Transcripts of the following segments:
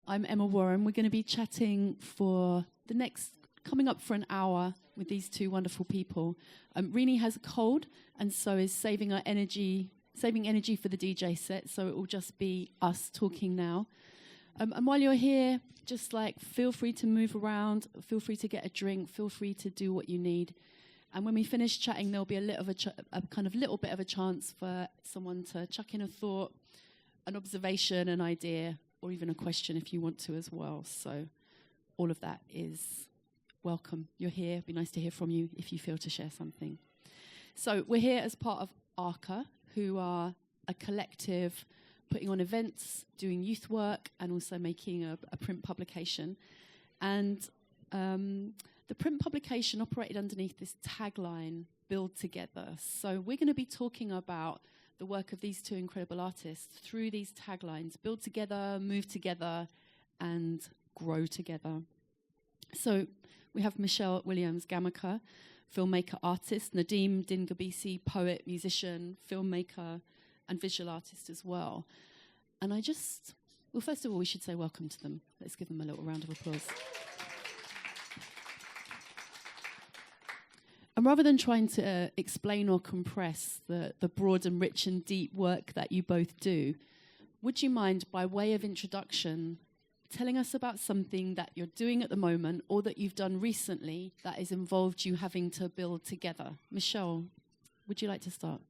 I'm Emma Warren. We're going to be chatting for the next, coming up for an hour with these two wonderful people. Rini has a cold and so is saving energy for the DJ set, so it will just be us talking now. And while you're here, just like feel free to move around, feel free to get a drink, feel free to do what you need. And when we finish chatting, there'll be a little bit of a chance for someone to chuck in a thought, an observation, an idea, or even a question if you want to as well. So all of that is welcome. You're here. It'd be nice to hear from you if you feel to share something. So we're here as part of ARCA, who are a collective putting on events, doing youth work, and also making a print publication. And the print publication operated underneath this tagline, Build Together. So we're going to be talking about the work of these two incredible artists through these taglines: build together, move together, and grow together. So we have Michelle Williams, Gamaker, filmmaker, artist; Nadeem, Din-Gabisi, poet, musician, filmmaker, and visual artist as well. And first of all, we should say welcome to them. Let's give them a little round of applause. And rather than trying to explain or compress the broad and rich and deep work that you both do, would you mind, by way of introduction, telling us about something that you're doing at the moment or that you've done recently that has involved you having to build together? Michelle, would you like to start?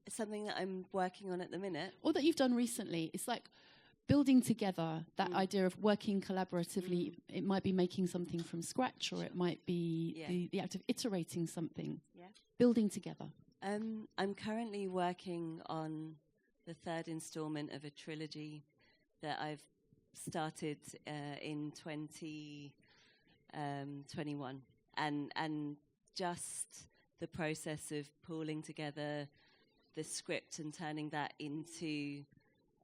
Something that I'm working on at the minute. Or that you've done recently. It's like building together, that idea of working collaboratively. It might be making something from scratch, or it might be the act of iterating something. Yeah. Building together. I'm currently working on the third installment of a trilogy that I've started in 2021. And just the process of pulling together the script and turning that into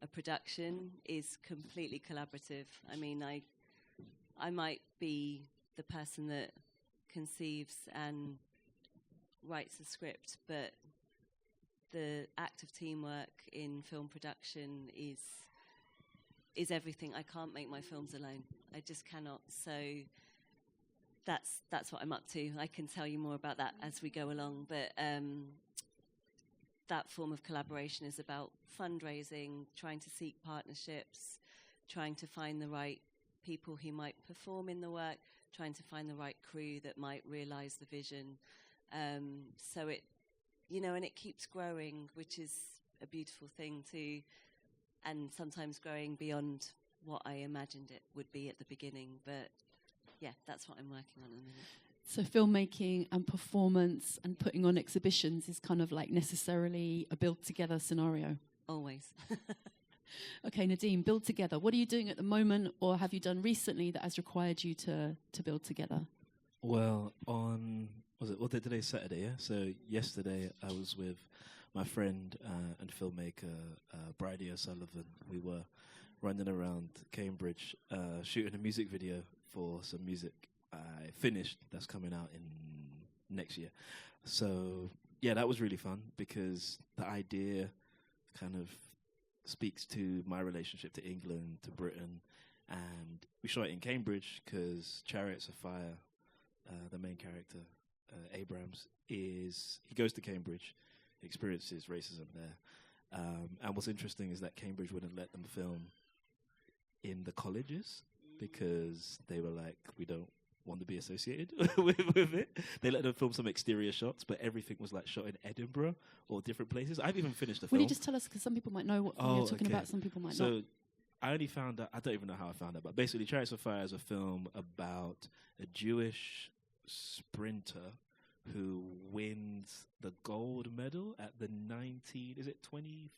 a production is completely collaborative. I mean, I might be the person that conceives and writes the script, but the act of teamwork in film production is everything. I can't make my films alone. I just cannot. So that's what I'm up to. I can tell you more about that as we go along, but that form of collaboration is about fundraising, trying to seek partnerships, trying to find the right people who might perform in the work, trying to find the right crew that might realize the vision. So it, and it keeps growing, which is a beautiful thing too, and sometimes growing beyond what I imagined it would be at the beginning. But yeah, that's what I'm working on at the minute. So filmmaking and performance and putting on exhibitions is kind of like necessarily a build-together scenario? Always. Okay, Nadeem, build together. What are you doing at the moment, or have you done recently that has required you to build together? Well, today's Saturday, yeah? So yesterday I was with my friend and filmmaker, Bridie O'Sullivan. We were running around Cambridge shooting a music video for some music I finished that's coming out in next year. So yeah, that was really fun because the idea kind of speaks to my relationship to England, to Britain, and we shot it in Cambridge because Chariots of Fire, the main character, Abrams, he goes to Cambridge, experiences racism there, and what's interesting is that Cambridge wouldn't let them film in the colleges because they were like, we don't want to be associated with it. They let them film some exterior shots, but everything was like shot in Edinburgh or different places. I've even finished the film. Will you just tell us, because some people might know what film you're talking about, some people might not. So I only found out, I don't even know how I found out, but basically Chariots of Fire is a film about a Jewish sprinter who wins the gold medal at the 24?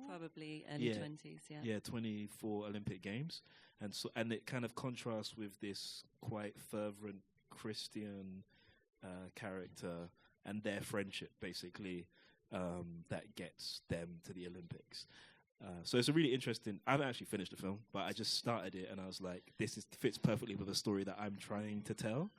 Probably early 20s, yeah. Yeah, 24 Olympic Games. And it kind of contrasts with this quite fervent Christian character and their friendship, basically, that gets them to the Olympics. So it's a really interesting... I haven't actually finished the film, but I just started it and I was like, fits perfectly with a story that I'm trying to tell.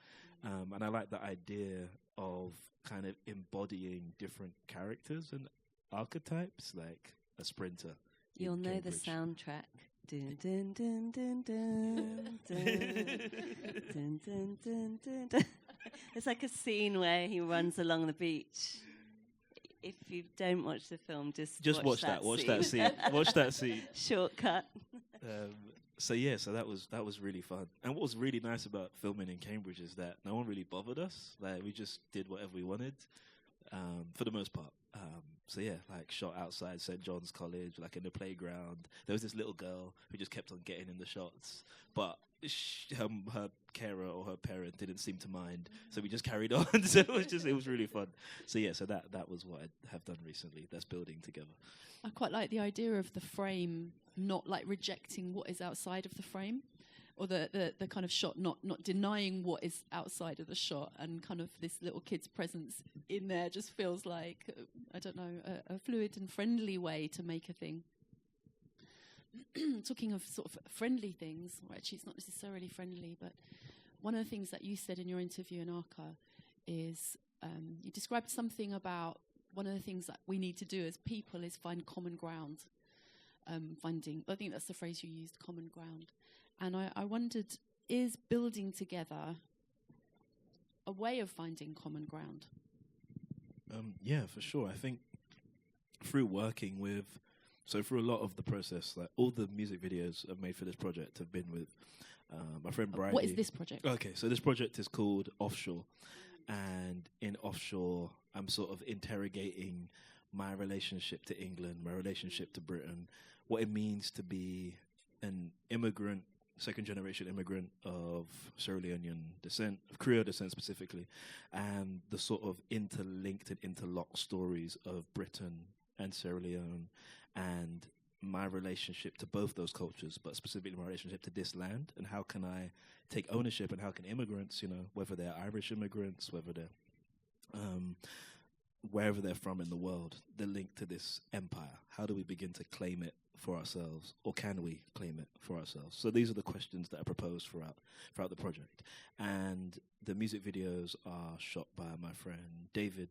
And I like the idea of kind of embodying different characters and archetypes, like a sprinter. You'll know the soundtrack Dun, dun, dun, dun, dun, dun, dun, dun, dun, dun. It's like a scene where he runs along the beach. If you don't watch the film, just watch that. Watch that scene. Watch that scene. Shortcut. So that was really fun. And what was really nice about filming in Cambridge is that no one really bothered us. Like, we just did whatever we wanted, for the most part. So yeah, like, shot outside St. John's College, like in the playground. There was this little girl who just kept on getting in the shots, but her carer or her parent didn't seem to mind, so we just carried on. So it was really fun. So yeah, so that was what I have done recently. That's building together. I quite like the idea of the frame not like rejecting what is outside of the frame, or the kind of shot not denying what is outside of the shot, and kind of this little kid's presence in there just feels like, I don't know, a fluid and friendly way to make a thing. Talking of sort of friendly things, or actually it's not necessarily friendly, but one of the things that you said in your interview in Arca is you described something about one of the things that we need to do as people is find common ground. I think that's the phrase you used, common ground. And I wondered, is building together a way of finding common ground? Yeah, for sure. I think through working with, so through a lot of the process, like all the music videos I've made for this project have been with my friend Bridie. What is this project? Okay, so this project is called Offshore. And in Offshore, I'm sort of interrogating my relationship to England, my relationship to Britain, what it means to be an immigrant, second-generation immigrant of Sierra Leonean descent, of Creole descent specifically, and the sort of interlinked and interlocked stories of Britain and Sierra Leone, and my relationship to both those cultures, but specifically my relationship to this land, and how can I take ownership, and how can immigrants, whether they're Irish immigrants, whether they're wherever they're from in the world, they're linked to this empire. How do we begin to claim it for ourselves, or can we claim it for ourselves? So these are the questions that are proposed throughout the project. And the music videos are shot by my friend David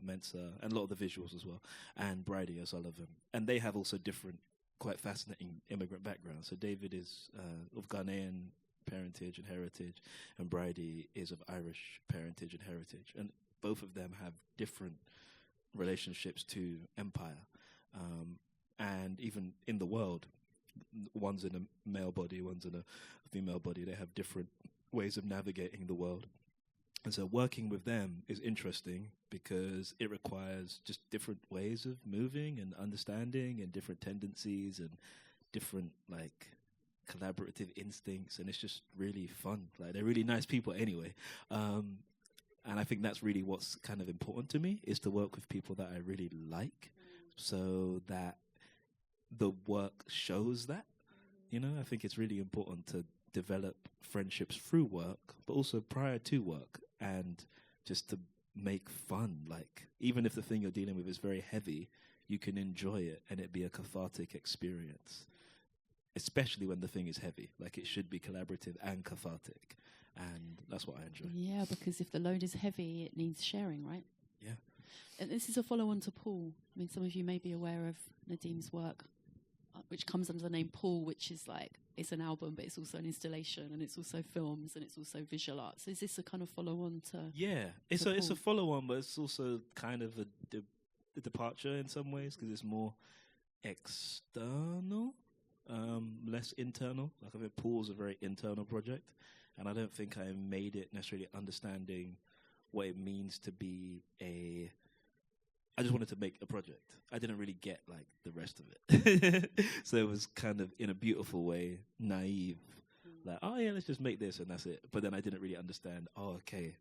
Mensah, and a lot of the visuals as well, and Bridie O'Sullivan. And they have also different, quite fascinating immigrant backgrounds. So David is of Ghanaian parentage and heritage, and Bridie is of Irish parentage and heritage. And both of them have different relationships to empire. And even in the world, one's in a male body, one's in a female body. They have different ways of navigating the world. And so working with them is interesting because it requires just different ways of moving and understanding, and different tendencies and different, like, collaborative instincts. And it's just really fun. Like, they're really nice people anyway. And I think that's really what's kind of important to me, is to work with people that I really like, so that the work shows that. I think it's really important to develop friendships through work, but also prior to work, and just to make fun. Like, even if the thing you're dealing with is very heavy, you can enjoy it and it be a cathartic experience, especially when the thing is heavy. Like, it should be collaborative and cathartic. And that's what I enjoy. Yeah, because if the load is heavy, it needs sharing, right? Yeah. And this is a follow-on to Paul. I mean, some of you may be aware of Nadeem's work, which comes under the name Paul, which is like, it's an album, but it's also an installation, and it's also films, and it's also visual art. So is this a kind of follow-on to? Yeah, it's a follow-on, but it's also kind of a departure in some ways, because it's more external, less internal. Like, I think Paul's a very internal project. And I don't think I made it necessarily understanding what it means to be I just wanted to make a project. I didn't really get, like, the rest of it. So it was kind of, in a beautiful way, naive. Like, oh yeah, let's just make this and that's it. But then I didn't really understand, okay,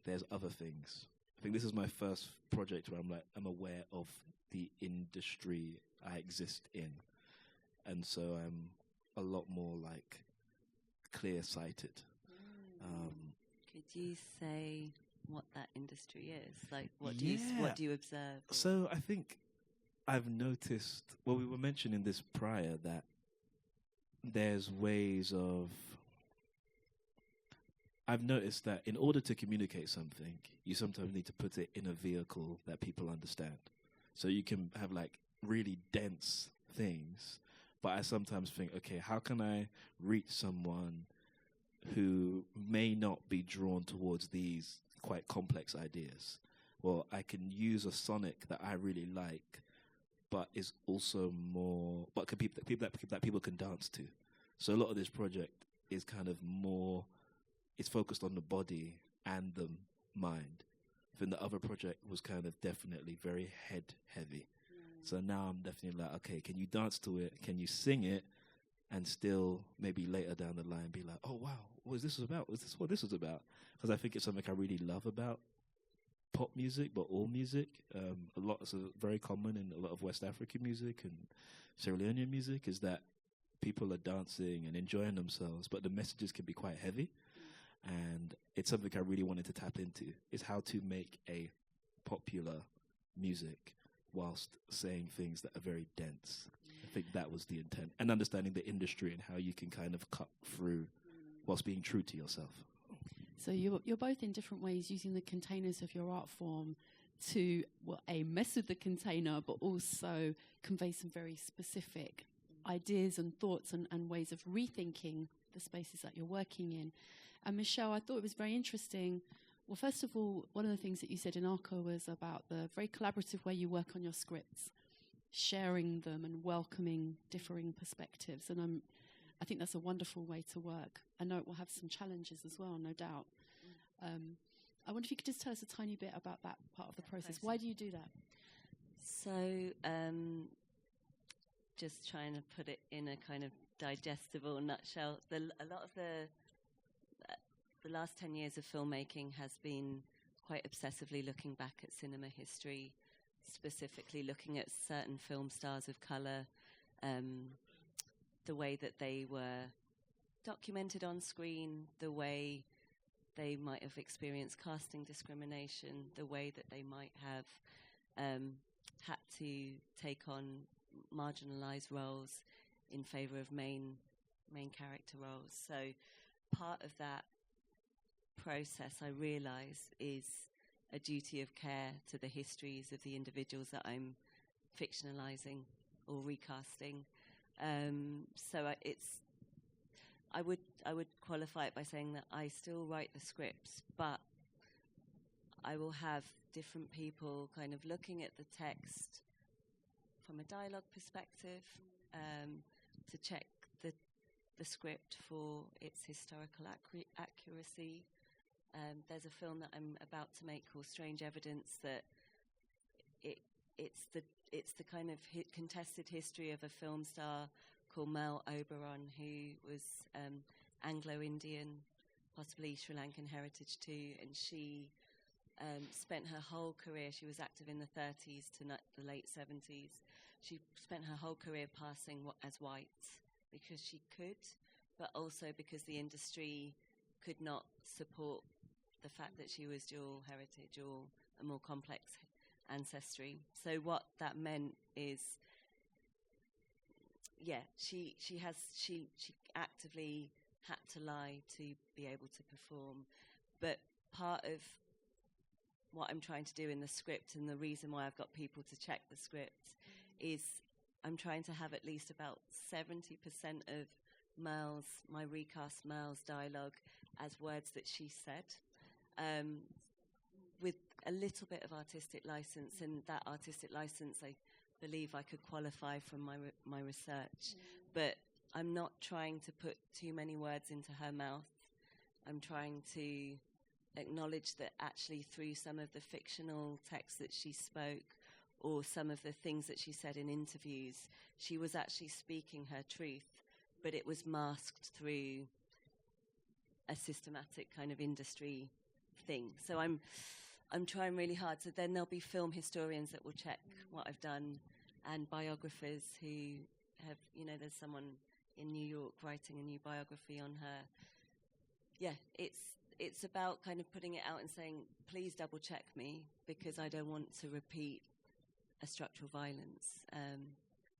there's other things. I think this is my first project where I'm aware of the industry I exist in. And so I'm a lot more, like, clear-sighted. Could you say what that industry is? Like, what do you observe? So I think I've noticed, well, we were mentioning this prior, that there's ways of, I've noticed that in order to communicate something, you sometimes need to put it in a vehicle that people understand. So you can have, like, really dense things, But I sometimes think, okay, how can I reach someone who may not be drawn towards these quite complex ideas? Well, I can use a sonic that I really like, but is also more, but can that people can dance to. So a lot of this project is kind of more, it's focused on the body and the mind. Then the other project was kind of definitely very head heavy. So now I'm definitely like, okay, can you dance to it? Can you sing it? And still maybe later down the line be like, oh, wow, what is this about? Was this what this was about? Because I think it's something I really love about pop music, but all music. A lot is very common in a lot of West African music and Sierra Leonean music is that people are dancing and enjoying themselves, but the messages can be quite heavy. And it's something I really wanted to tap into, is how to make a popular music whilst saying things that are very dense. I think that was the intent. And understanding the industry and how you can kind of cut through whilst being true to yourself. So you're both in different ways using the containers of your art form to, well, mess with the container, but also convey some very specific ideas and thoughts and ways of rethinking the spaces that you're working in. And Michelle, I thought it was very interesting. Well, first of all, one of the things that you said in ARCA was about the very collaborative way you work on your scripts, sharing them and welcoming differing perspectives. And I think that's a wonderful way to work. I know it will have some challenges as well, no doubt. I wonder if you could just tell us a tiny bit about that part of the process. Why do you do that? So, just trying to put it in a kind of digestible nutshell, a lot of the last 10 years of filmmaking has been quite obsessively looking back at cinema history, specifically looking at certain film stars of colour, the way that they were documented on screen, the way they might have experienced casting discrimination, the way that they might have had to take on marginalised roles in favour of main character roles. So part of that process, I realise, is a duty of care to the histories of the individuals that I'm fictionalising or recasting. I would qualify it by saying that I still write the scripts, but I will have different people kind of looking at the text from a dialogue perspective, to check the script for its historical accuracy. There's a film that I'm about to make called Strange Evidence that it's the kind of contested history of a film star called Mel Oberon, who was Anglo-Indian, possibly Sri Lankan heritage too, and she spent her whole career, she was active in the 30s to the late 70s, she spent her whole career passing as white because she could, but also because the industry could not support the fact that she was dual heritage or a more complex ancestry. So what that meant is, she actively had to lie to be able to perform. But part of what I'm trying to do in the script, and the reason why I've got people to check the script, is I'm trying to have at least about 70% of my recast Mel's dialogue as words that she said, with a little bit of artistic license, and that artistic license I believe I could qualify from my research. But I'm not trying to put too many words into her mouth. I'm trying to acknowledge that actually through some of the fictional text that she spoke, or some of the things that she said in interviews, she was actually speaking her truth, but it was masked through a systematic kind of industry thing. So I'm trying really hard. So then there'll be film historians that will check what I've done, and biographers who have, there's someone in New York writing a new biography on her. Yeah, it's about kind of putting it out and saying, please double check me, because I don't want to repeat a structural violence.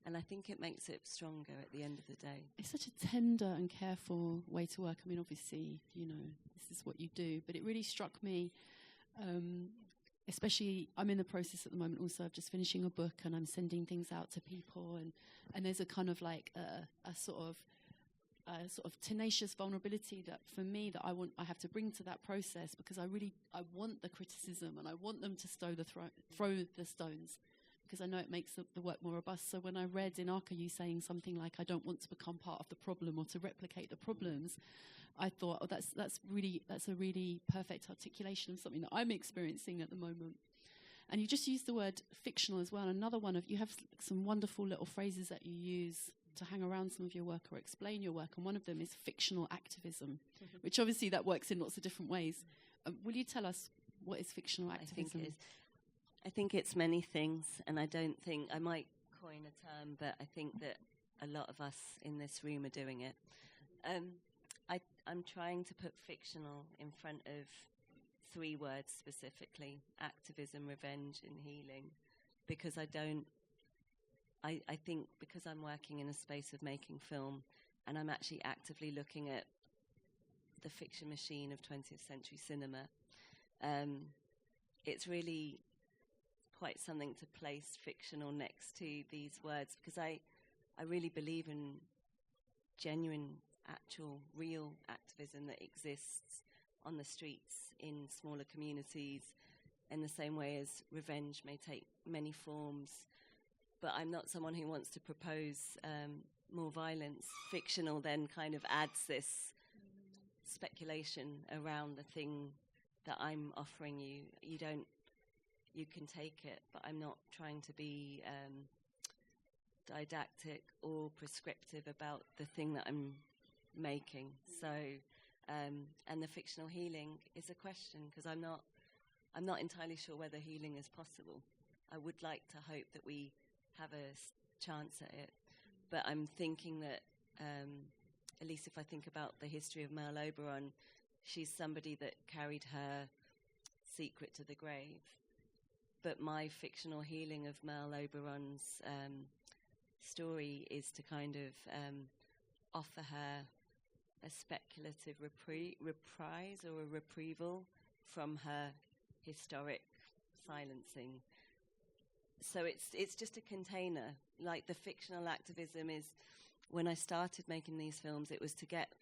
And I think it makes it stronger at the end of the day. It's such a tender and careful way to work. I mean, obviously, this is what you do, but it really struck me especially I'm in the process at the moment also of just finishing a book, and I'm sending things out to people, and there's a kind of like a sort of tenacious vulnerability that for me that I have to bring to that process, because I want the criticism, and I want them to throw the stones, because I know it makes the work more robust. So when I read in Arca you saying something like, I don't want to become part of the problem or to replicate the problems, I thought, oh, that's a really perfect articulation of something that I'm experiencing at the moment. And you just used the word fictional as well. Another one of, you have some wonderful little phrases that you use to hang around some of your work or explain your work, and one of them is fictional activism, which obviously that works in lots of different ways. Will you tell us what is fictional activism? I think it's many things, and I don't think, I might coin a term, but I think that a lot of us in this room are doing it. I'm trying to put fictional in front of 3 words specifically: activism, revenge, and healing, because I think because I'm working in a space of making film, and I'm actually actively looking at the fiction machine of 20th century cinema, it's really quite something to place fictional next to these words, because I really believe in genuine, actual, real activism that exists on the streets in smaller communities, in the same way as revenge may take many forms. But I'm not someone who wants to propose more violence. Fictional then kind of adds this speculation around the thing that I'm offering you. You can take it, but I'm not trying to be didactic or prescriptive about the thing that I'm making. So, and the fictional healing is a question, because I'm not entirely sure whether healing is possible. I would like to hope that we have a chance at it, but I'm thinking that, at least if I think about the history of Merle Oberon, she's somebody that carried her secret to the grave. But my fictional healing of Merle Oberon's story is to kind of offer her a speculative reprise or a reprieval from her historic silencing. So it's just a container. Like the fictional activism is, when I started making these films, it was to get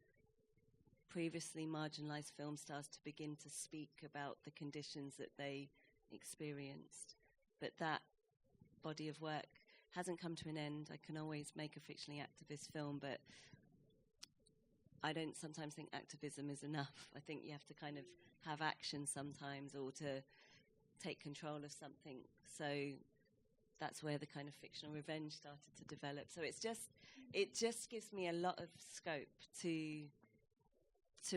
previously marginalized film stars to begin to speak about the conditions that they experienced. But that body of work hasn't come to an end. I can always make a fictionally activist film, but I don't sometimes think activism is enough. I think you have to kind of have action sometimes, or to take control of something. So that's where the kind of fictional revenge started to develop. So it just gives me a lot of scope to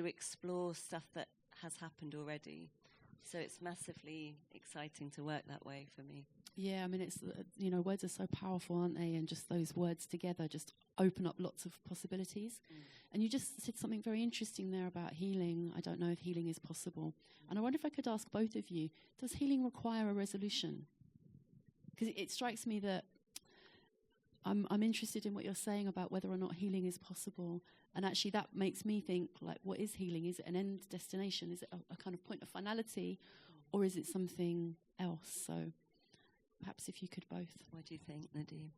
explore stuff that has happened already. So it's massively exciting to work that way for me. Yeah, I mean, it's, words are so powerful, aren't they? And just those words together just open up lots of possibilities. And you just said something very interesting there about healing. I don't know if healing is possible. And I wonder if I could ask both of you, does healing require a resolution? Because it strikes me that I'm interested in what you're saying about whether or not healing is possible. And actually that makes me think, like, what is healing? Is it an end destination? Is it a kind of point of finality? Or is it something else? So perhaps if you could both. What do you think, Nadeem?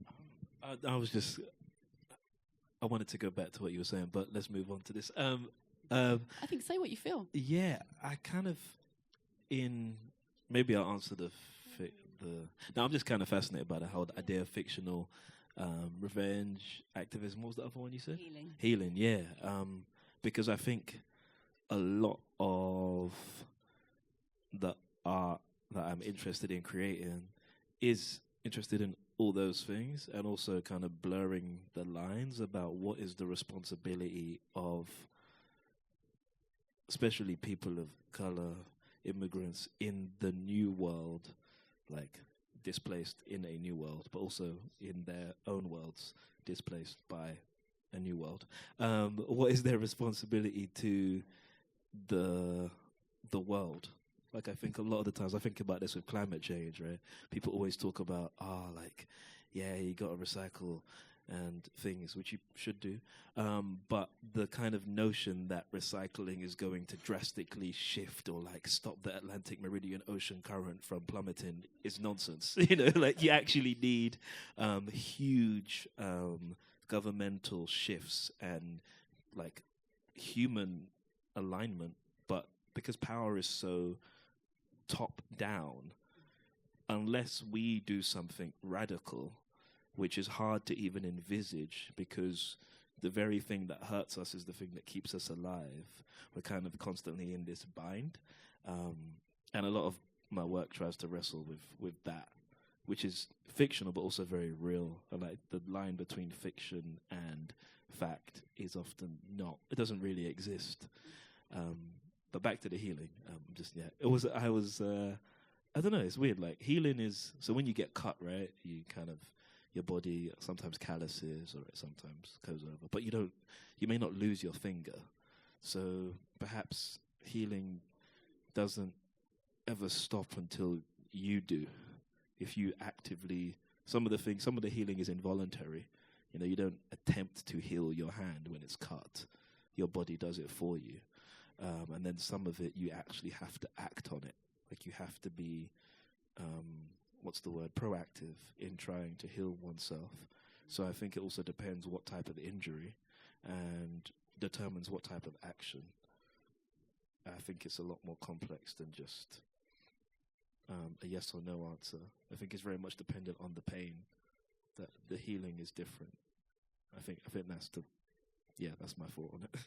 I wanted to go back to what you were saying, but let's move on to this. I think say what you feel. Yeah, I kind of, maybe I'll answer now I'm just kind of fascinated by the whole idea of fictional revenge, activism. What was the other one you said? Healing, yeah. Because I think a lot of the art that I'm interested in creating is interested in all those things, and also kind of blurring the lines about what is the responsibility of especially people of color, immigrants in the new world, like displaced in a new world, but also in their own worlds, displaced by a new world. What is their responsibility to the world? Like, I think a lot of the times, I think about this with climate change, right? People always talk about, you got to recycle and things, which you should do. But the kind of notion that recycling is going to drastically shift or like stop the Atlantic Meridian ocean current from plummeting is nonsense. Like you actually need huge governmental shifts and like human alignment. But because power is so top down, unless we do something radical, which is hard to even envisage because the very thing that hurts us is the thing that keeps us alive. We're kind of constantly in this bind. And a lot of my work tries to wrestle with that, which is fictional but also very real. And like the line between fiction and fact is often not, it doesn't really exist. But back to the healing. I don't know, it's weird. Like healing is, so when you get cut, right, you kind of, your body sometimes calluses or it sometimes goes over, but you may not lose your finger. So perhaps healing doesn't ever stop until you do. If you actively, some of the healing is involuntary. You don't attempt to heal your hand when it's cut. Your body does it for you. And then some of it, you actually have to act on it. Like you have to be, proactive in trying to heal oneself. So I think it also depends what type of injury and determines what type of action. I think it's a lot more complex than just a yes or no answer. I think it's very much dependent on the pain, that the healing is different. I think that's my thought on it.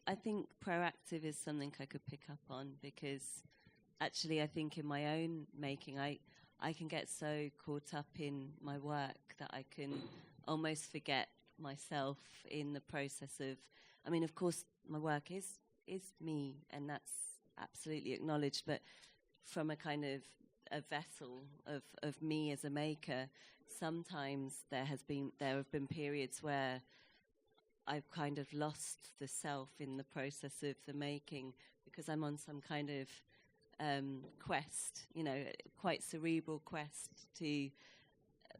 I think proactive is something I could pick up on, because actually I think in my own making, I can get so caught up in my work that I can almost forget myself in the process of, of course my work is me, and that's absolutely acknowledged, but from a kind of a vessel of me as a maker, sometimes there have been periods where I've kind of lost the self in the process of the making, because I'm on some kind of quest, quite cerebral quest to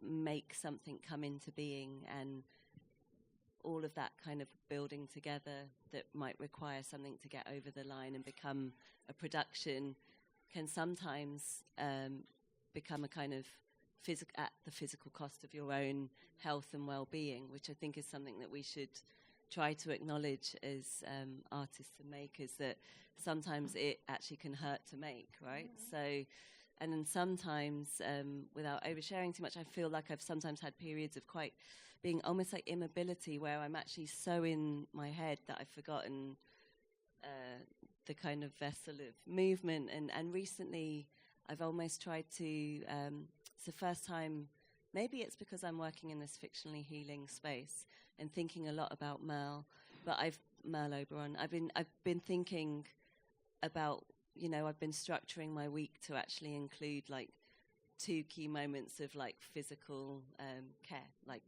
make something come into being, and all of that kind of building together that might require something to get over the line and become a production can sometimes become a kind of at the physical cost of your own health and well-being, which I think is something that we should try to acknowledge as artists and makers, that sometimes it actually can hurt to make, right? Mm-hmm. So, and then sometimes, without oversharing too much, I feel like I've sometimes had periods of quite being almost like immobility, where I'm actually so in my head that I've forgotten the kind of vessel of movement. And recently I've almost tried to, it's the first time, maybe it's because I'm working in this fictionally healing space and thinking a lot about Merle Oberon. I've been thinking about, I've been structuring my week to actually include like 2 key moments of like physical care, like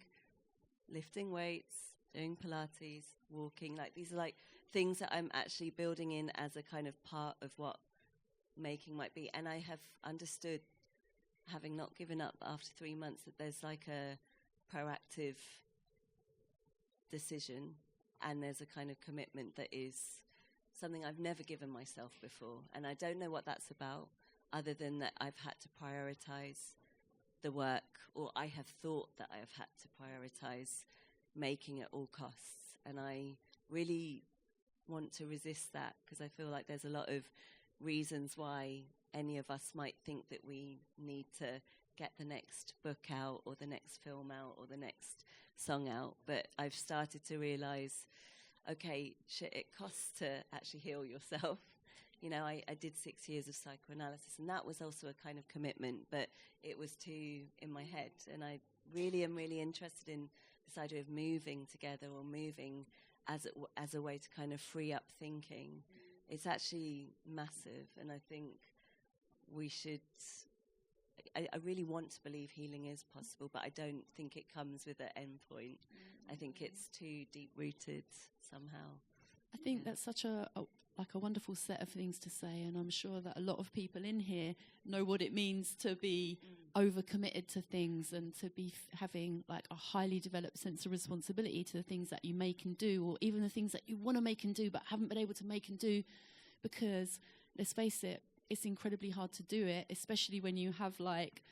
lifting weights, doing Pilates, walking. Like these are like things that I'm actually building in as a kind of part of what making might be. And I have understood, having not given up after 3 months, that there's like a proactive decision, and there's a kind of commitment that is something I've never given myself before. And I don't know what that's about, other than that I've had to prioritize the work, or I have thought that I have had to prioritize making at all costs. And I really want to resist that, because I feel like there's a lot of reasons why any of us might think that we need to get the next book out, or the next film out, or the next song out. But I've started to realize, okay, shit, it costs to actually heal yourself. I did 6 years of psychoanalysis, and that was also a kind of commitment, but it was too in my head. And I really am really interested in this idea of moving together, or moving as a way to kind of free up thinking. It's actually massive, and I think we should. I really want to believe healing is possible, but I don't think it comes with an end point. I think it's too deep-rooted somehow. I think that's such a wonderful set of things to say, and I'm sure that a lot of people in here know what it means to be overcommitted to things and to be having like a highly developed sense of responsibility to the things that you make and do, or even the things that you want to make and do but haven't been able to make and do, because let's face it, it's incredibly hard to do it, especially when you have like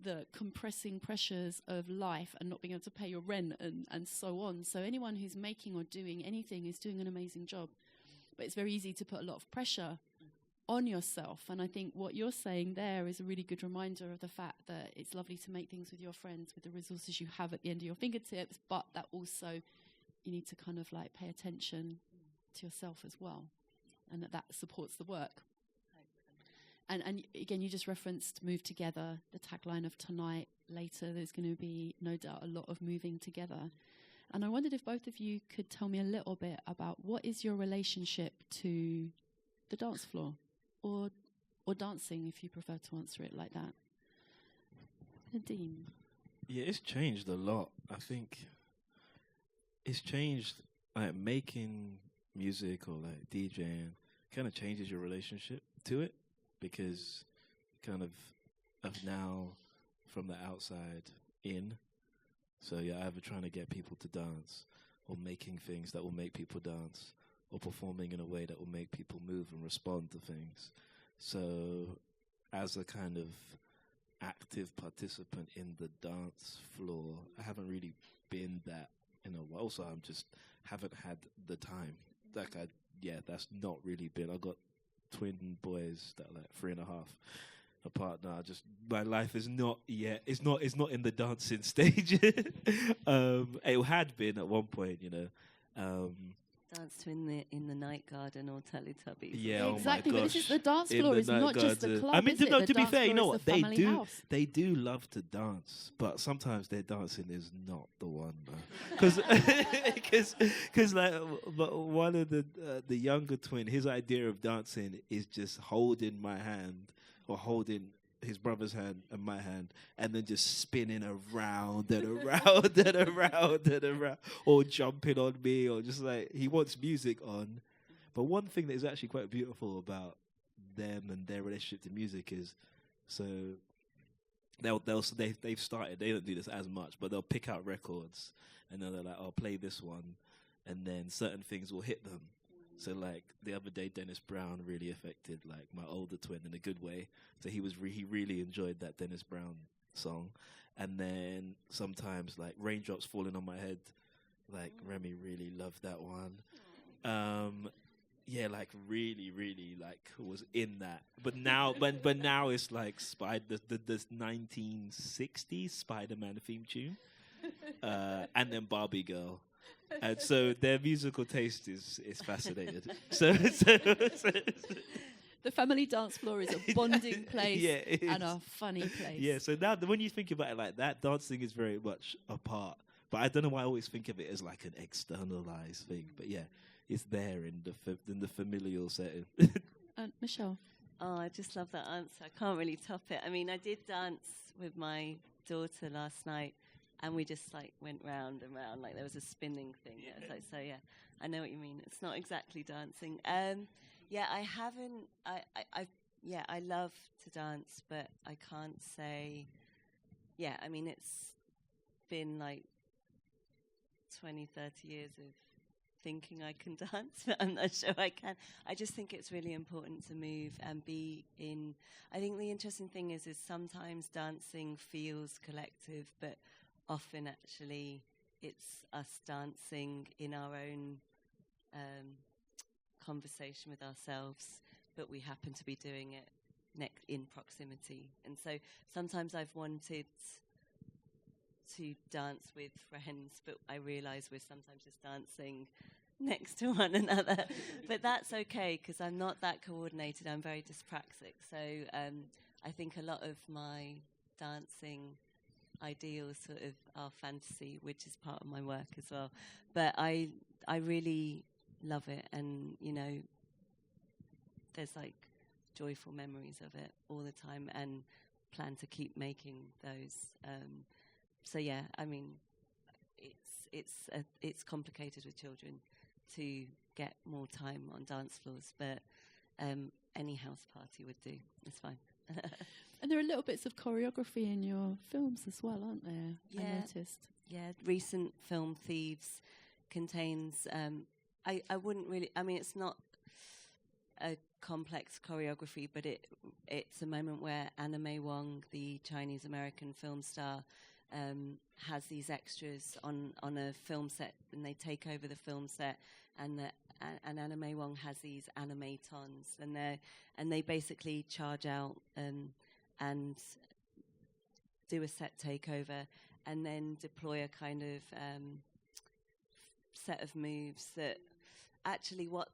the compressing pressures of life and not being able to pay your rent and so on. So anyone who's making or doing anything is doing an amazing job. But it's very easy to put a lot of pressure on yourself. And I think what you're saying there is a really good reminder of the fact that it's lovely to make things with your friends, with the resources you have at the end of your fingertips, but that also you need to kind of like pay attention to yourself as well, and that supports the work. And again, you just referenced Move Together, the tagline of tonight. Later, there's going to be, no doubt, a lot of moving together. And I wondered if both of you could tell me a little bit about what is your relationship to the dance floor, or dancing, if you prefer to answer it like that. Nadeem. Yeah, it's changed a lot. I think it's changed, like making music or like DJing kind of changes your relationship to it, because kind of now from the outside in. So yeah, either trying to get people to dance, or making things that will make people dance, or performing in a way that will make people move and respond to things. So as a kind of active participant in the dance floor, I haven't really been that in a while. So I'm just haven't had the time. That's not really been. I got twin boys that are like 3.5 apart now. Just my life is not yet. It's not in the dancing stage. It had been at one point, Dance to in the night garden or Teletubbies. Yeah, exactly. Oh my but gosh. this is the dance floor. It's not just the club. I mean, is it? to be fair, you know what they do? They do love to dance, but sometimes their dancing is not the one, because like one of the younger twin, his idea of dancing is just holding my hand or holding his brother's hand and my hand, and then just spinning around and around and around and around, or jumping on me, or just like he wants music on. But one thing that is actually quite beautiful about them and their relationship to music is, so they've started. They don't do this as much, but they'll pick out records and then they're like, "I'll play this one," and then certain things will hit them. So like the other day, Dennis Brown really affected like my older twin in a good way. So he really enjoyed that Dennis Brown song. And then sometimes like Raindrops Falling on My Head, like Remy really loved that one. Like really like was in that. But now it's like the 1960s Spider-Man theme tune, and then Barbie Girl. And so their musical taste is fascinating. So the family dance floor is a bonding place and a funny place. Yeah, so now when you think about it like that, dancing is very much a part. But I don't know why I always think of it as like an externalized thing. But yeah, it's there in the familial setting. Michelle? Oh, I just love that answer. I can't really top it. I mean, I did dance with my daughter last night, and we just like went round and round, like there was a spinning thing. Yeah. Like, so yeah, I know what you mean. It's not exactly dancing. I haven't. I love to dance, but I can't say. Yeah, I mean it's been like 20, 30 years of thinking I can dance, but I'm not sure I can. I just think it's really important to move and be in. I think the interesting thing is sometimes dancing feels collective, but often actually it's us dancing in our own conversation with ourselves, but we happen to be doing it in proximity. And so sometimes I've wanted to dance with friends, but I realise we're sometimes just dancing next to one another. But that's okay, because I'm not that coordinated. I'm very dyspraxic. So I think a lot of my dancing ideals sort of are fantasy, which is part of my work as well. But I really love it, and there's like joyful memories of it all the time, and plan to keep making those. So yeah, I mean, it's complicated with children, to get more time on dance floors, but any house party would do. It's fine. And there are little bits of choreography in your films as well, aren't there? Yeah. I noticed. Yeah, recent film Thieves contains, I wouldn't really, I mean, it's not a complex choreography, but it's a moment where Anna May Wong, the Chinese-American film star, has these extras on a film set, and they take over the film set, and Anna May Wong has these animatons, and they basically charge out and do a set takeover, and then deploy a kind of set of moves that actually what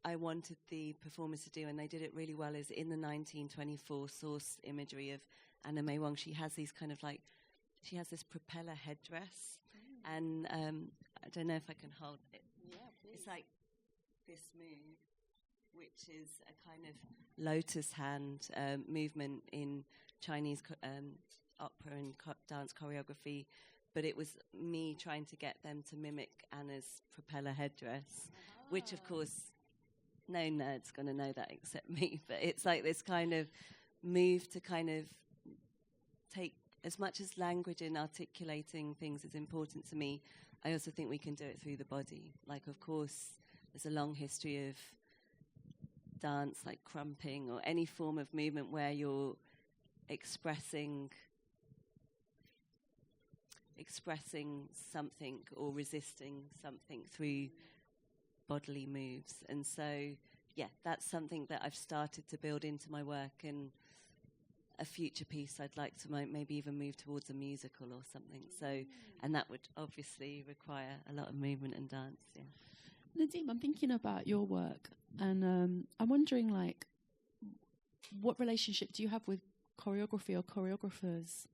I wanted the performers to do, and they did it really well, is in the 1924 source imagery of Anna May Wong, she has these kind of like, she has this propeller headdress, and I don't know if I can hold it. Yeah, please. It's like this move, which is a kind of lotus hand movement in Chinese opera and dance choreography, but it was me trying to get them to mimic Anna's propeller headdress, which of course no nerd's going to know that except me, but it's like this kind of move to kind of take, as much as language in articulating things is important to me, I also think we can do it through the body. Like, of course, there's a long history of dance, like crumping or any form of movement where you're expressing something or resisting something through bodily moves. And so, yeah, that's something that I've started to build into my work, and a future piece I'd like to maybe even move towards a musical or something. So, and that would obviously require a lot of movement and dance, yeah. Nadeem, I'm thinking about your work, and I'm wondering, like, what relationship do you have with choreography or choreographers?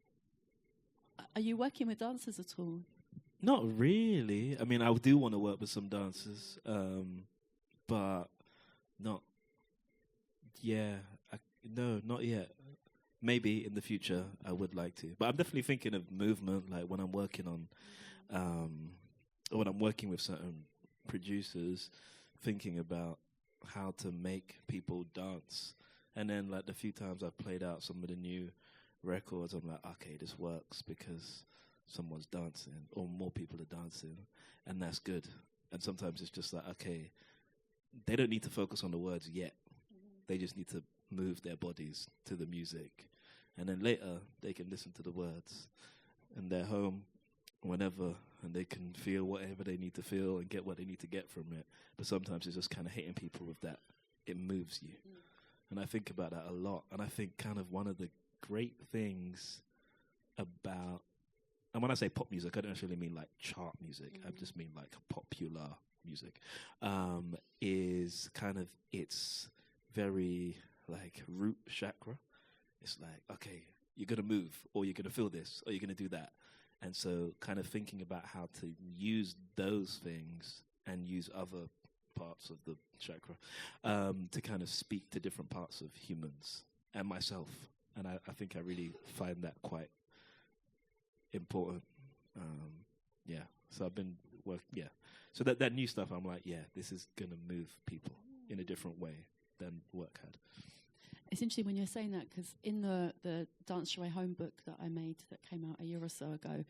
Are you working with dancers at all? Not really. I mean, I do want to work with some dancers, but not. Yeah, no, not yet. Maybe in the future I would like to, but I'm definitely thinking of movement. Like when I'm working on, or when I'm working with certain producers, thinking about how to make people dance. And then, like the few times I've played out some of the new records, I'm like, okay, this works because someone's dancing or more people are dancing, and that's good. And sometimes it's just like, okay, they don't need to focus on the words yet. They just need to move their bodies to the music, and then later they can listen to the words and they're home whenever, and they can feel whatever they need to feel and get what they need to get from it. But sometimes it's just kind of hitting people with that. It moves you. And I think about that a lot. And I think kind of one of the great things about, and when I say pop music, I don't necessarily mean like chart music. I just mean like popular music, is kind of its very like root chakra. It's like, okay, you're going to move, or you're going to feel this, or you're going to do that. And so kind of thinking about how to use those things and use other parts of the chakra to kind of speak to different parts of humans and myself. And I think I really find that quite important. Yeah. So I've been So that new stuff, I'm like, yeah, this is going to move people in a different way than work had. It's interesting when you're saying that, because in the Dance Your Way Home book that I made that came out a year or so ago,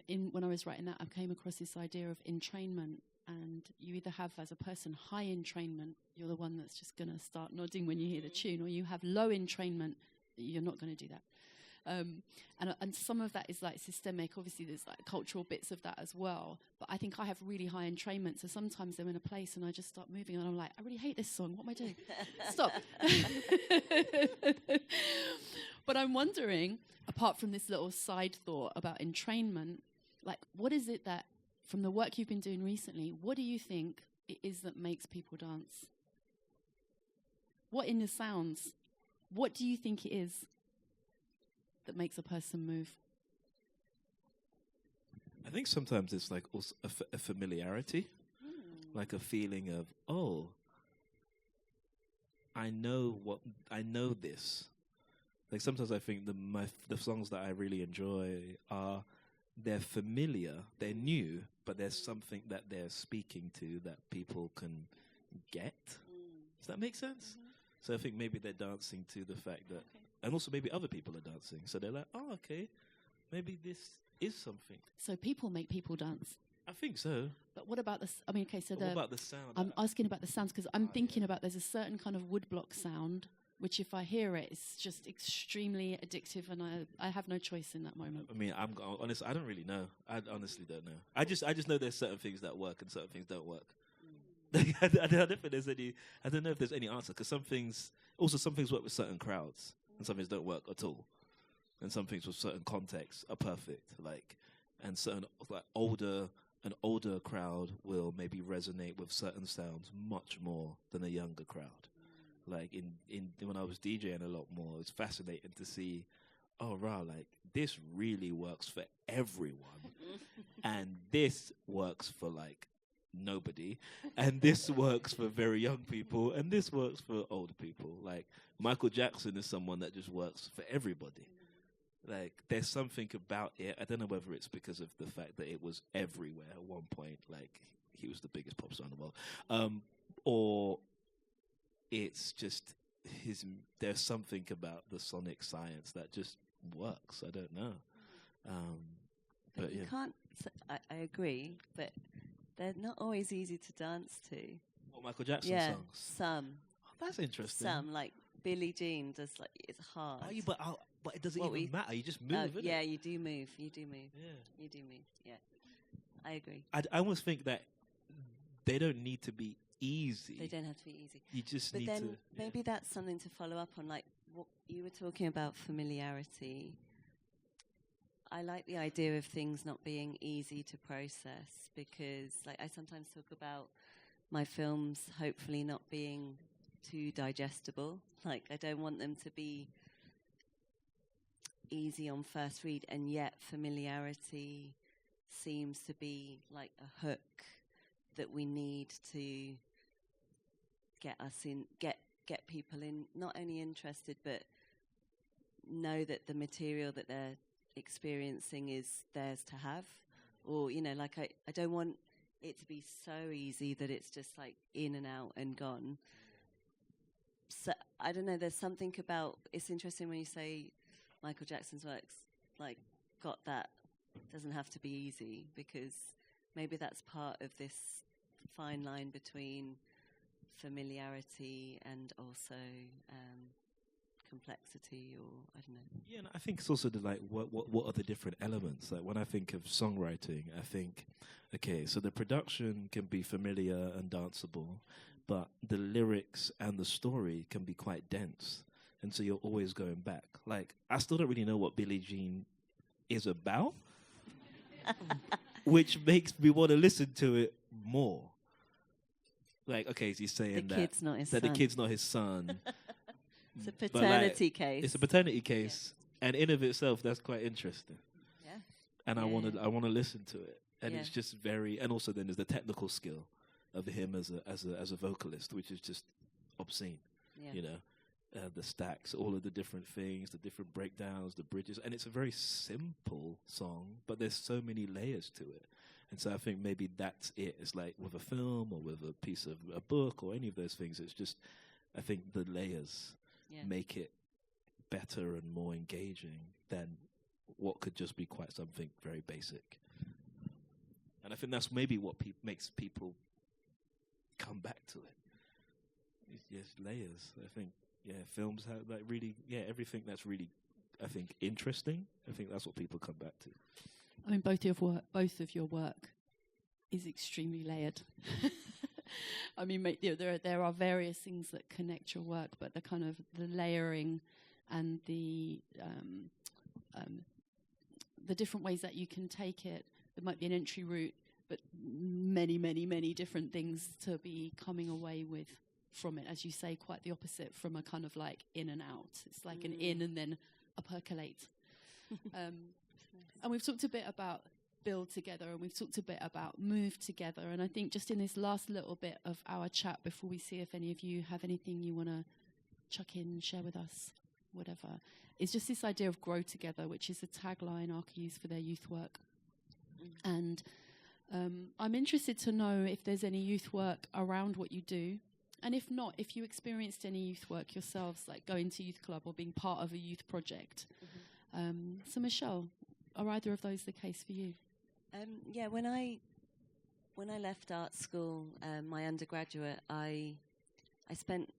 when I was writing that, I came across this idea of entrainment. And you either have, as a person, high entrainment, you're the one that's just going to start nodding when you hear the tune, or you have low entrainment, you're not going to do that. And some of that is like systemic. Obviously, there's like cultural bits of that as well. But I think I have really high entrainment. So sometimes I'm in a place and I just start moving and I'm like, I really hate this song. What am I doing? Stop. But I'm wondering, apart from this little side thought about entrainment, like what is it that, from the work you've been doing recently, what do you think it is that makes people dance? What in the sounds, what do you think it is that makes a person move? I think sometimes it's like also a familiarity, like a feeling of, oh, I know this. Like sometimes I think the songs that I really enjoy are they're familiar, they're new, but there's something that they're speaking to that people can get. Does that make sense? So I think maybe they're dancing to the fact that, and also maybe other people are dancing. So they're like, oh, okay, maybe this is something. So people make people dance. I think so. But what about this? I mean, okay, so What about the sound? I'm asking about the sounds because I'm thinking about there's a certain kind of woodblock sound, which if I hear it, it's just extremely addictive, and I have no choice in that moment. I mean, I'm honest. I don't really know. I honestly don't know. I just know there's certain things that work and certain things don't work. I don't think there's any. I don't know if there's any answer because some things work with certain crowds and some things don't work at all, and some things with certain contexts are perfect. Like, and certain an older crowd will maybe resonate with certain sounds much more than a younger crowd. Like in when I was DJing a lot more, it's fascinating to see, oh wow, like this really works for everyone, and this works for like nobody, and this works for very young people, and this works for older people. Like Michael Jackson is someone that just works for everybody. Like there's something about it. I don't know whether it's because of the fact that it was everywhere at one point. Like he was the biggest pop star in the world, or it's just there's something about the sonic science that just works. I don't know. But you can't. I agree, but they're not always easy to dance to. What, Michael Jackson songs? Some. Oh, that's interesting. Some, like Billie Jean, does like it's hard. Oh, but it doesn't even matter. You just move. Yeah, you do move. You do move. Yeah, you do move. Yeah, I agree. I almost think that they don't need to be easy. They don't have to be easy. You just but need then to. Maybe that's something to follow up on, like what you were talking about, familiarity. I like the idea of things not being easy to process because, like, I sometimes talk about my films hopefully not being too digestible. Like, I don't want them to be easy on first read, and yet familiarity seems to be like a hook that we need to get us in, get people in, not only interested, but know that the material that they're experiencing is theirs to have. Or, you know, like I don't want it to be so easy that it's just like in and out and gone. So I don't know, there's something about, it's interesting when you say Michael Jackson's works like got that, doesn't have to be easy, because maybe that's part of this fine line between familiarity and also complexity, or I don't know. Yeah, and I think it's also the like what are the different elements? Like when I think of songwriting, I think, okay, so the production can be familiar and danceable, but the lyrics and the story can be quite dense, and so you're always going back. Like I still don't really know what Billie Jean is about, which makes me want to listen to it more. Like, okay, he's saying the kid's not his that son. the kid's not his son. It's a paternity case. It's a paternity case, and in of itself, that's quite interesting. Yeah. And I want to listen to it, and Yeah. it's just very. And also, then there's the technical skill of him as a vocalist, which is just obscene. Yeah. You know, the stacks, all of the different things, the different breakdowns, the bridges, and it's a very simple song, but there's so many layers to it. And so I think maybe that's it. It's like with a film or with a piece of a book or any of those things. It's just, I think the layers make it better and more engaging than what could just be quite something very basic. And I think that's maybe what makes people come back to it. It's just layers. I think, films have like really, everything that's really, I think, interesting. I think that's what people come back to. I mean, both of your work is extremely layered. I mean, there are various things that connect your work, but the kind of the layering and the different ways that you can take it. There might be an entry route, but many, many, many different things to be coming away with from it. As you say, quite the opposite from a kind of like in and out. It's like an in and then a percolate. And we've talked a bit about build together, and we've talked a bit about move together. And I think just in this last little bit of our chat, before we see if any of you have anything you want to chuck in, share with us, whatever, it's just this idea of grow together, which is a tagline Arca use for their youth work. And I'm interested to know if there's any youth work around what you do. And if not, if you experienced any youth work yourselves, like going to youth club or being part of a youth project. So Michelle, are either of those the case for you? Yeah, when I left art school, my undergraduate, I spent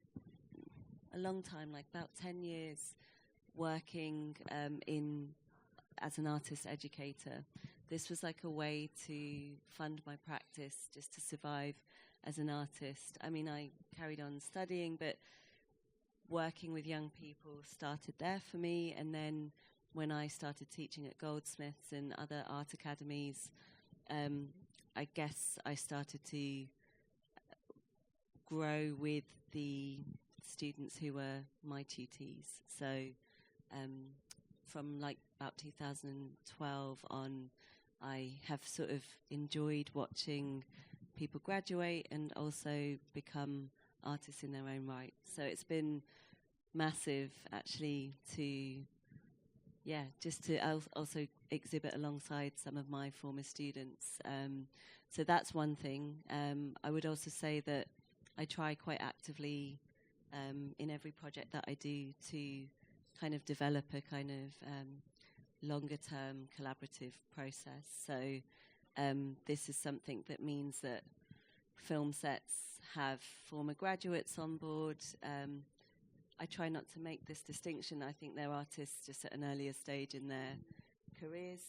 a long time, like about 10 years, working as an artist educator. This was like a way to fund my practice, just to survive as an artist. I mean, I carried on studying, but working with young people started there for me. And then when I started teaching at Goldsmiths and other art academies, I guess I started to grow with the students who were my tutees. So from like about 2012 on, I have sort of enjoyed watching people graduate and also become artists in their own right. So it's been massive, actually, just to also exhibit alongside some of my former students. So that's one thing. I would also say that I try quite actively in every project that I do to kind of develop a kind of longer-term collaborative process. So this is something that means that film sets have former graduates on board. I try not to make this distinction. I think they're artists just at an earlier stage in their careers.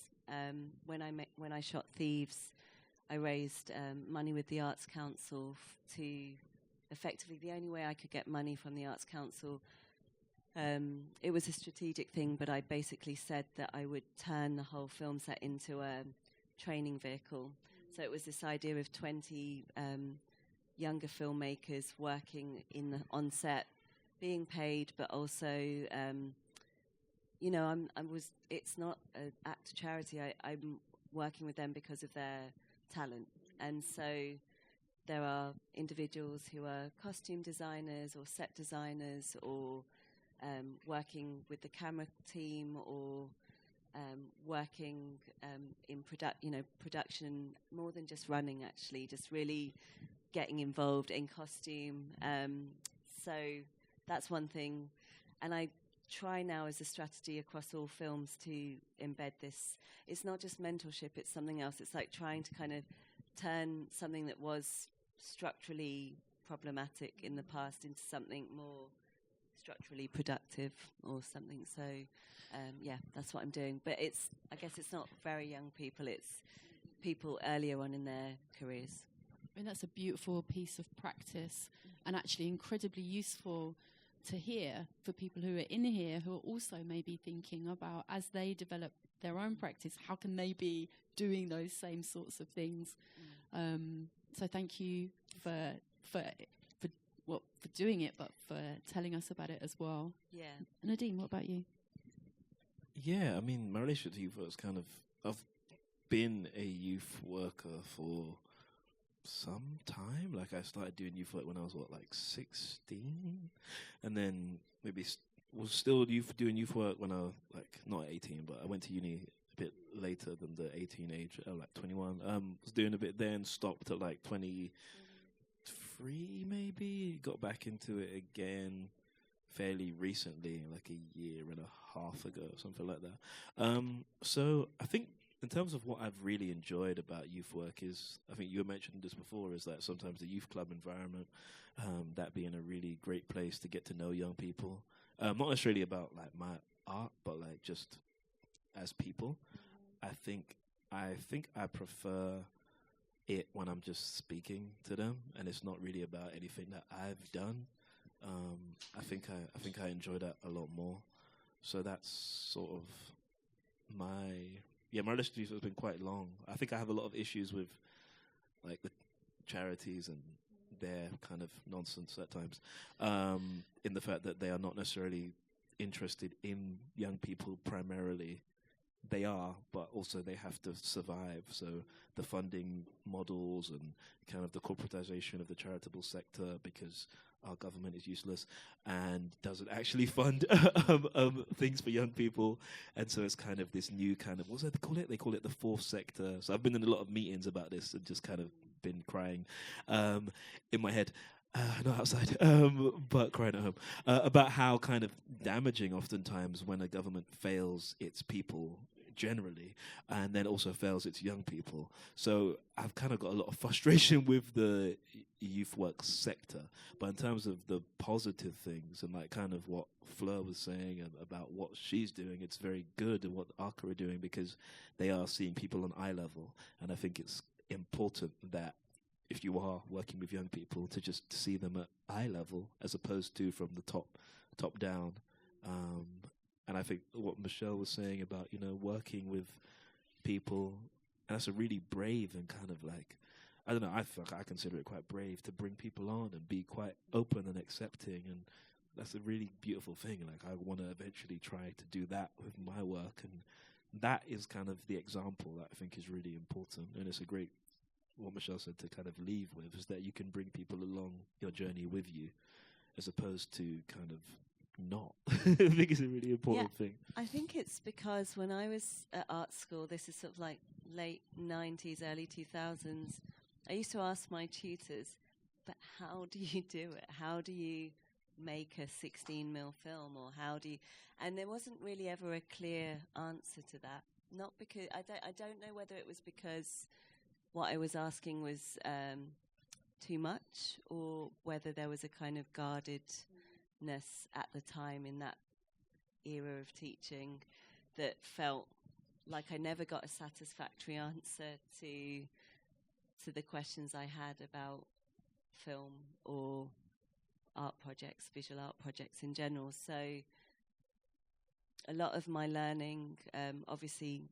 When I shot Thieves, I raised money with the Arts Council to effectively the only way I could get money from the Arts Council. It was a strategic thing, but I basically said that I would turn the whole film set into a training vehicle. So it was this idea of 20 younger filmmakers working on set, being paid, but also, it's not an act of charity. I'm working with them because of their talent. And so there are individuals who are costume designers or set designers or working with the camera team or working in production, more than just running, actually, just really getting involved in costume. So that's one thing. And I try now as a strategy across all films to embed this. It's not just mentorship, it's something else. It's like trying to kind of turn something that was structurally problematic in the past into something more structurally productive or something. So, that's what I'm doing. But I guess it's not very young people. It's people earlier on in their careers. I mean, that's a beautiful piece of practice and actually incredibly useful to hear for people who are in here who are also maybe thinking about, as they develop their own practice, how can they be doing those same sorts of things? So thank you for doing it, but for telling us about it as well. Yeah. Nadeem, what about you? Yeah, I mean, my relationship to youth work is I've been a youth worker for some time. Like, I started doing youth work when I was, 16? And then maybe was still doing youth work when I was, not 18, but I went to uni a bit later than the 18 age, 21. Was doing a bit then, stopped at, 23 maybe, got back into it again fairly recently, like a year and a half ago, something like that. So I think in terms of what I've really enjoyed about youth work is, I think you mentioned this before, is that sometimes the youth club environment, that being a really great place to get to know young people, not necessarily about my art, but just as people. I think I prefer it when I'm just speaking to them, and it's not really about anything that I've done. I think I enjoy that a lot more. So that's sort of my relationship has been quite long. I think I have a lot of issues with the charities and their kind of nonsense at times, in the fact that they are not necessarily interested in young people primarily. They are, but also they have to survive. So the funding models and kind of the corporatization of the charitable sector, because our government is useless and doesn't actually fund things for young people. And so it's kind of this new kind of, what's that they call it? They call it the fourth sector. So I've been in a lot of meetings about this and just kind of been crying in my head. Not outside, but crying at home, about how kind of damaging oftentimes when a government fails its people generally, and then also fails its young people. So I've kind of got a lot of frustration with the youth work sector, but in terms of the positive things and like kind of what Fleur was saying about what she's doing, it's very good, and what ARCA are doing, because they are seeing people on eye level, and I think it's important that if you are working with young people, to just see them at eye level as opposed to from the top down. And I think what Michelle was saying about, working with people, and that's a really brave and kind of like, I don't know, I feel like I consider it quite brave to bring people on and be quite open and accepting, and that's a really beautiful thing. Like, I want to eventually try to do that with my work, and that is kind of the example that I think is really important, and it's a great, what Michelle said, to kind of leave with, is that you can bring people along your journey with you, as opposed to kind of not. I think it's a really important thing. I think it's because when I was at art school, this is sort of like late 90s, early 2000s, I used to ask my tutors, but how do you do it? How do you make a 16mm film, or how do you... And there wasn't really ever a clear answer to that. Not because... I don't know whether it was because what I was asking was too much, or whether there was a kind of guardedness at the time in that era of teaching that felt like I never got a satisfactory answer to the questions I had about film or art projects, visual art projects in general. So a lot of my learning obviously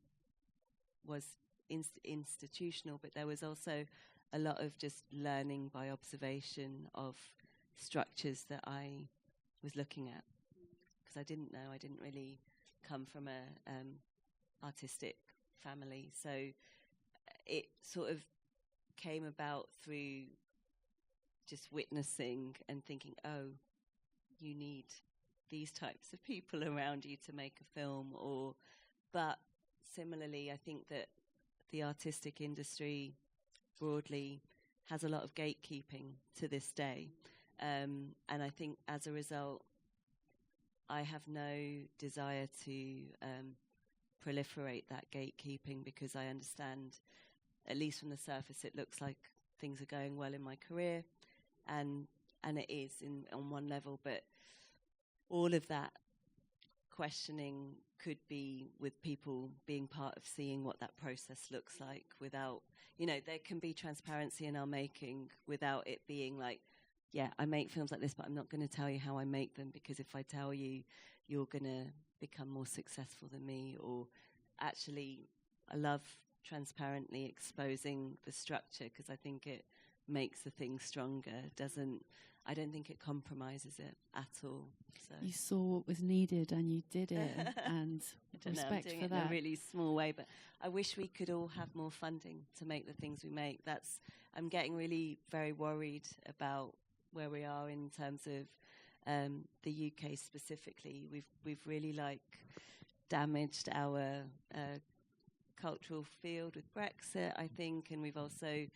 was institutional, but there was also a lot of just learning by observation of structures that I was looking at, because I didn't really come from a artistic family, so it sort of came about through just witnessing and thinking, oh, you need these types of people around you to make a film. But similarly, I think that the artistic industry broadly has a lot of gatekeeping to this day. And I think as a result, I have no desire to proliferate that gatekeeping, because I understand, at least from the surface, it looks like things are going well in my career, and it is on one level, but all of that questioning could be with people being part of seeing what that process looks like without, there can be transparency in our making without it being like, yeah, I make films like this, but I'm not going to tell you how I make them, because if I tell you, you're going to become more successful than me. Or actually, I love transparently exposing the structure, because I think it makes the thing stronger. I don't think it compromises it at all. So you saw what was needed and you did it, and respect for that. In a really small way, but I wish we could all have more funding to make the things we make. I'm getting really very worried about where we are in terms of the UK specifically. We've really damaged our cultural field with Brexit, I think, and we've also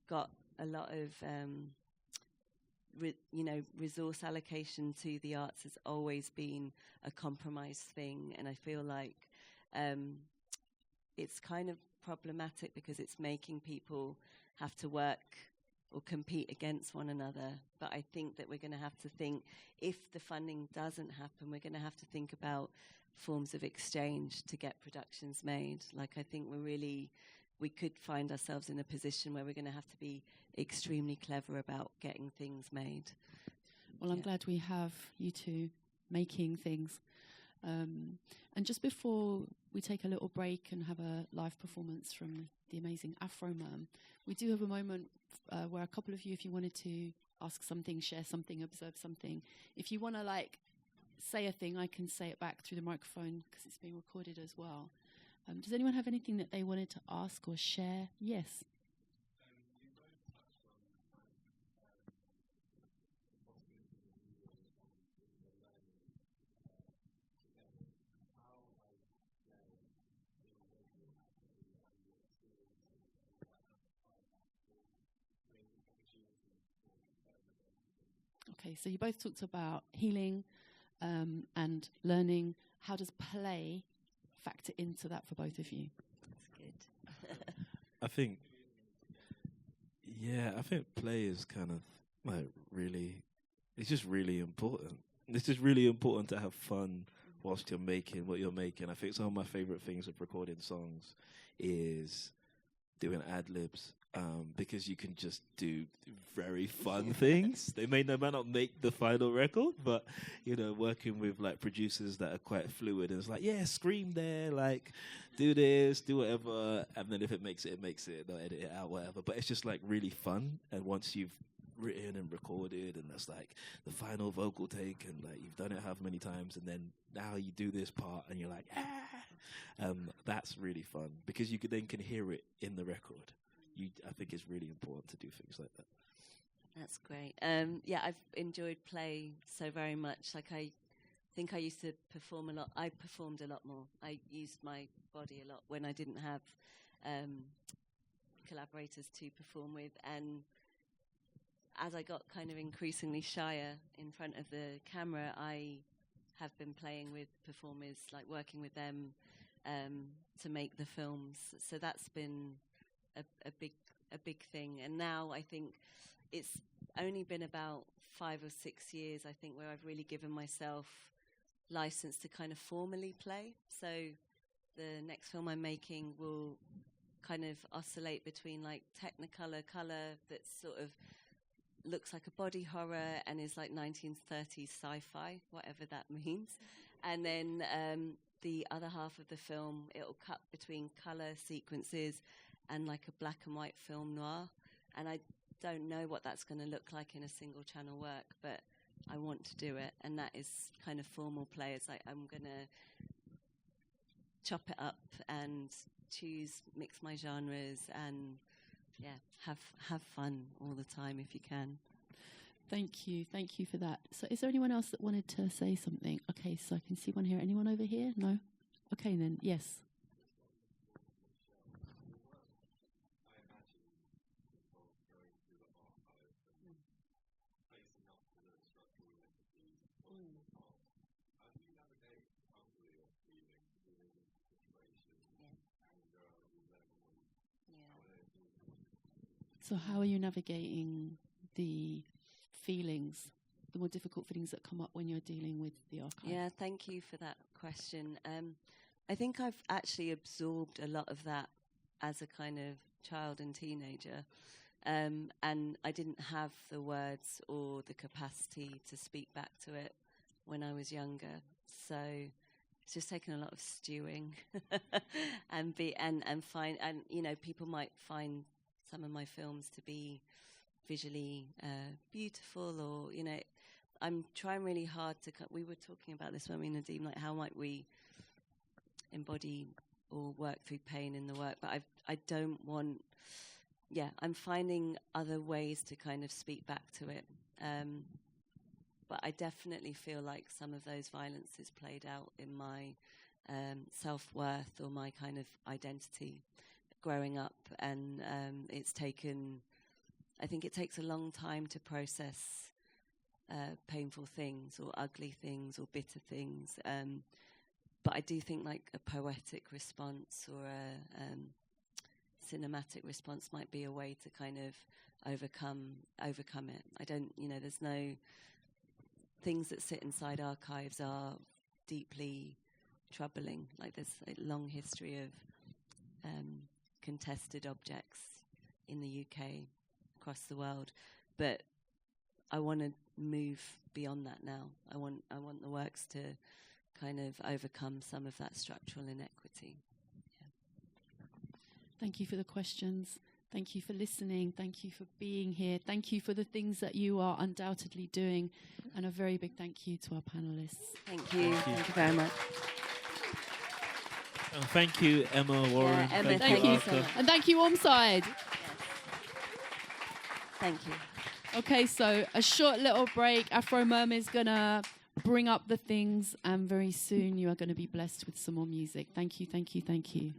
got a lot of resource allocation to the arts has always been a compromised thing, and I feel like it's kind of problematic because it's making people have to work or compete against one another. But I think that we're going to have to think, if the funding doesn't happen, we're going to have to think about forms of exchange to get productions made. I think we could find ourselves in a position where we're going to have to be extremely clever about getting things made. Well, I'm glad we have you two making things. And just before we take a little break and have a live performance from the amazing Afro Man, we do have a moment where a couple of you, if you wanted to ask something, share something, observe something, if you want to say a thing, I can say it back through the microphone because it's being recorded as well. Does anyone have anything that they wanted to ask or share? Yes. Okay, so you both talked about healing and learning. How does play factor into that for both of you? That's good. I think play is kind of like really, it's just really important. It's just really important to have fun whilst you're making what you're making. I think some of my favorite things of recording songs is doing ad-libs, because you can just do very fun things. They might not make the final record, but, you know, working with like producers that are quite fluid, and it's like, yeah, scream there, like, do this, do whatever, and then if it makes it, it makes it. They'll edit it out, whatever. But it's just like really fun, and once you've written and recorded, and that's like the final vocal take, and like you've done it however many times, and then now you do this part, and you're like, that's really fun because you can hear it in the record. I think it's really important to do things like that. That's great. Yeah, I've enjoyed play so very much. Like, I think I used to perform a lot. I performed a lot more. I used my body a lot when I didn't have collaborators to perform with. And as I got kind of increasingly shyer in front of the camera, I have been playing with performers, like working with them to make the films. So that's been a big thing. And now I think it's only been about 5 or 6 years, I think, where I've really given myself license to kind of formally play. So the next film I'm making will kind of oscillate between like Technicolor color that's sort of looks like a body horror and is like 1930s sci-fi, whatever that means. And then the other half of the film, it'll cut between color sequences and like a black and white film noir. And I don't know what that's going to look like in a single channel work, but I want to do it. And that is kind of formal play. It's like I'm going to chop it up and mix my genres and have fun all the time if you can. Thank you for that. So is there anyone else that wanted to say something? Okay, so I can see one here. Anyone over here? No? Okay then, yes. So how are you navigating the feelings, the more difficult feelings that come up when you're dealing with the archive? Yeah, thank you for that question. I think I've actually absorbed a lot of that as a kind of child and teenager. And I didn't have the words or the capacity to speak back to it when I was younger. So it's just taken a lot of stewing and you know, people might find some of my films to be visually beautiful, or, you know, I'm trying really hard to we were talking about this when we, Nadeem, like how might we embody or work through pain in the work, but I don't want, I'm finding other ways to kind of speak back to it, but I definitely feel like some of those violences played out in my self-worth or my kind of identity growing up, and I think it takes a long time to process painful things or ugly things or bitter things, but I do think like a poetic response or a cinematic response might be a way to kind of overcome it. I don't, you know, there's no things that sit inside archives are deeply troubling. Like there's a long history of contested objects in the UK, across the world, but I want to move beyond that now. I want the works to kind of overcome some of that structural inequity. Thank you for the questions. Thank you for listening. Thank you for being here. Thank you for the things that you are undoubtedly doing, and a very big thank you to our panelists. Thank you. Thank you very much. Thank you, Emma, Warren. Yeah, Emma, thank you so much. And thank you, Ormside. Yes. Thank you. Okay, so a short little break. Afro Mum is going to bring up the things, and very soon you are going to be blessed with some more music. Thank you, thank you, thank you.